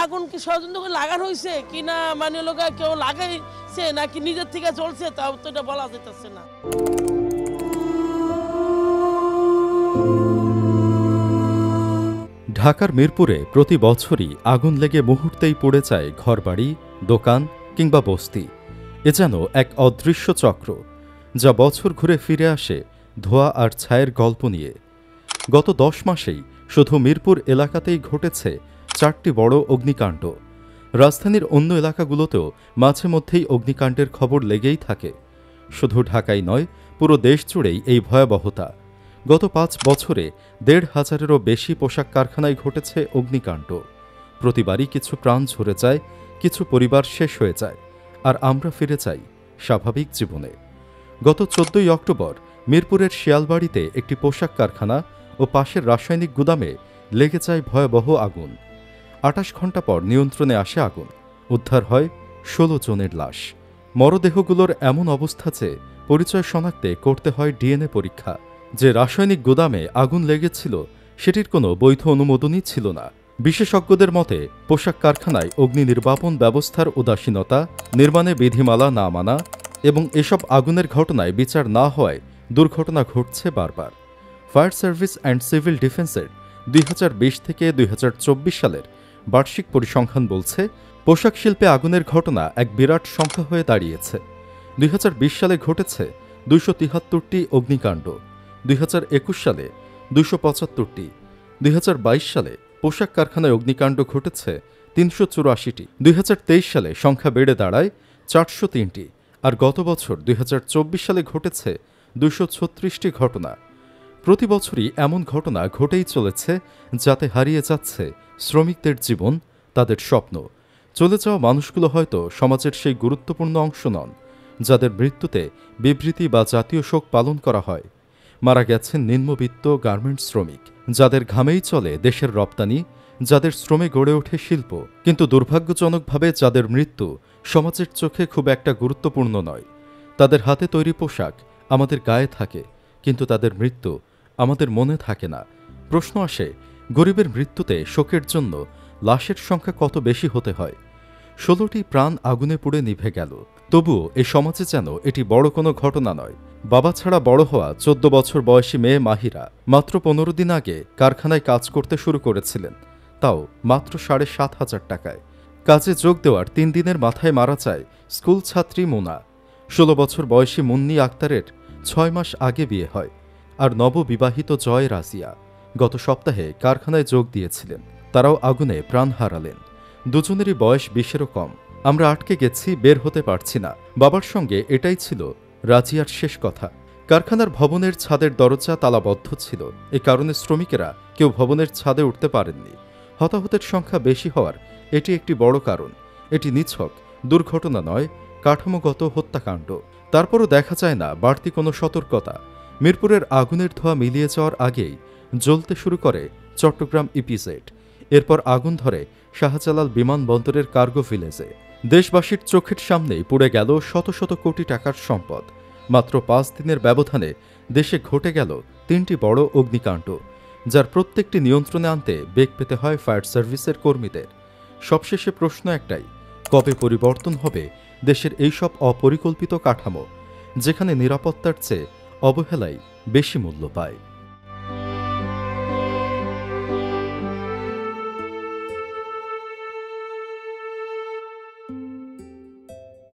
আগুন কি ষড়যন্ত্র করে লাগানো হয়েছে কিনা, মানে লোক কেউ লাগাইছে নাকি নিজের থেকে চলছে, তাও তো এটা বলা যেতেছে না। ঢাকার মিরপুরে প্রতি বছরই আগুন লেগে মুহূর্তেই পড়ে যায় ঘরবাড়ি, দোকান কিংবা বস্তি। এ যেন এক অদৃশ্য চক্র, যা বছর ঘুরে ফিরে আসে ধোঁয়া আর ছায়ের গল্প নিয়ে। গত 10 মাসেই শুধু মিরপুর এলাকাতেই ঘটেছে 4টি বড় অগ্নিকাণ্ড। রাজধানীর অন্য এলাকাগুলোতেও মাঝে মধ্যেই অগ্নিকাণ্ডের খবর লেগেই থাকে। শুধু ঢাকাই নয়, পুরো দেশ জুড়েই এই ভয়াবহতা। গত 5 বছরে 1,500-এরও বেশি পোশাক কারখানায় ঘটেছে অগ্নিকাণ্ড। প্রতিবারই কিছু প্রাণ ঝরে যায়, কিছু পরিবার শেষ হয়ে যায়, আর আমরা ফিরে যাই স্বাভাবিক জীবনে। গত 14ই অক্টোবর মিরপুরের শিয়ালবাড়িতে একটি পোশাক কারখানা ও পাশের রাসায়নিক গুদামে লেগে যায় ভয়াবহ আগুন। 28 ঘণ্টা পর নিয়ন্ত্রণে আসে আগুন। উদ্ধার হয় 16 জনের লাশ। মরদেহগুলোর এমন অবস্থা যে পরিচয় শনাক্তে করতে হয় ডিএনএ পরীক্ষা। যে রাসায়নিক গুদামে আগুন লেগেছিল সেটির কোনো বৈধ অনুমোদনই ছিল না। বিশেষজ্ঞদের মতে পোশাক কারখানায় অগ্নি নির্বাপন ব্যবস্থার উদাসীনতা, নির্মাণে বিধিমালা না মানা এবং এসব আগুনের ঘটনায় বিচার না হওয়ায় দুর্ঘটনা ঘটছে বারবার। ফায়ার সার্ভিস অ্যান্ড সিভিল ডিফেন্সের 2020 থেকে 2024 সালের বার্ষিক পরিসংখ্যান বলছে, পোশাক শিল্পে আগুনের ঘটনা এক বিরাট সংখ্যা হয়ে দাঁড়িয়েছে। 2020 সালে ঘটেছে 273টি অগ্নিকাণ্ড, 2021 সালে 275টি, 2022 সালে পোশাক কারখানায় অগ্নিকাণ্ড ঘটেছে 384টি, 2023 সালে সংখ্যা বেড়ে দাঁড়ায় 403টি, আর গত বছর 2024 সালে ঘটেছে 236টি ঘটনা। প্রতি বছরই এমন ঘটনা ঘটেই চলেছে, যাতে হারিয়ে যাচ্ছে শ্রমিকদের জীবন, তাদের স্বপ্ন। চলে যাওয়া মানুষগুলো হয়তো সমাজের সেই গুরুত্বপূর্ণ অংশ নন, যাদের মৃত্যুতে বিবৃতি বা জাতীয় শোক পালন করা হয়। মারা গেছেন নিম্নবিত্ত গার্মেন্টস শ্রমিক, যাদের ঘামেই চলে দেশের রপ্তানি, যাদের শ্রমে গড়ে ওঠে শিল্প। কিন্তু দুর্ভাগ্যজনকভাবে যাদের মৃত্যু সমাজের চোখে খুব একটা গুরুত্বপূর্ণ নয়। তাদের হাতে তৈরি পোশাক আমাদের গায়ে থাকে, কিন্তু তাদের মৃত্যু আমাদের মনে থাকে না। প্রশ্ন আসে, গরিবের মৃত্যুতে শোকের জন্য লাশের সংখ্যা কত বেশি হতে হয়? 16টি প্রাণ আগুনে পুড়ে নিভে গেল। তবুও এ সমাজে যেন এটি বড় কোনো ঘটনা নয়। বাবা ছাড়া বড় হওয়া 14 বছর বয়সী মেয়ে মাহিরা মাত্র 15 দিন আগে কারখানায় কাজ করতে শুরু করেছিলেন, তাও মাত্র 7,500 টাকায়। কাজে যোগ দেওয়ার 3 দিনের মাথায় মারা যায় স্কুল ছাত্রী মোনা। 16 বছর বয়সী মুন্নি আক্তারের 6 মাস আগে বিয়ে হয়। আর নববিবাহিত জয় রাজিয়া গত সপ্তাহে কারখানায় যোগ দিয়েছিলেন, তারাও আগুনে প্রাণ হারালেন। দুজনেরই বয়স 20-এরও কম। আমরা আটকে গেছি, বের হতে পারছি না। বাবার সঙ্গে এটাই ছিল রাজিয়ার শেষ কথা। কারখানার ভবনের ছাদের দরজা তালাবদ্ধ ছিল, এ কারণে শ্রমিকেরা কেউ ভবনের ছাদে উঠতে পারেননি। হতাহতের সংখ্যা বেশি হওয়ার এটি একটি বড় কারণ। এটি নিছক দুর্ঘটনা নয়, কাঠামোগত হত্যাকাণ্ড। তারপরও দেখা যায় না বাড়তি কোনো সতর্কতা। মিরপুরের আগুনের ধোঁয়া মিলিয়ে যাওয়ার আগেই জ্বলতে শুরু করে চট্টগ্রাম ইপিজেড। এরপর আগুন ধরে শাহজালাল বিমানবন্দরের কার্গো ভিলেজে। দেশবাসীর চোখের সামনেই পুড়ে গেল শত শত কোটি টাকার সম্পদ। মাত্র 5 দিনের ব্যবধানে দেশে ঘটে গেল 3টি বড় অগ্নিকাণ্ড, যার প্রত্যেকটি নিয়ন্ত্রণে আনতে বেগ পেতে হয় ফায়ার সার্ভিসের কর্মীদের। সবশেষে প্রশ্ন একটাই, কবে পরিবর্তন হবে দেশের এইসব অপরিকল্পিত কাঠামো, যেখানে নিরাপত্তার চেয়ে অবহেলাই বেশি মূল্য পায়?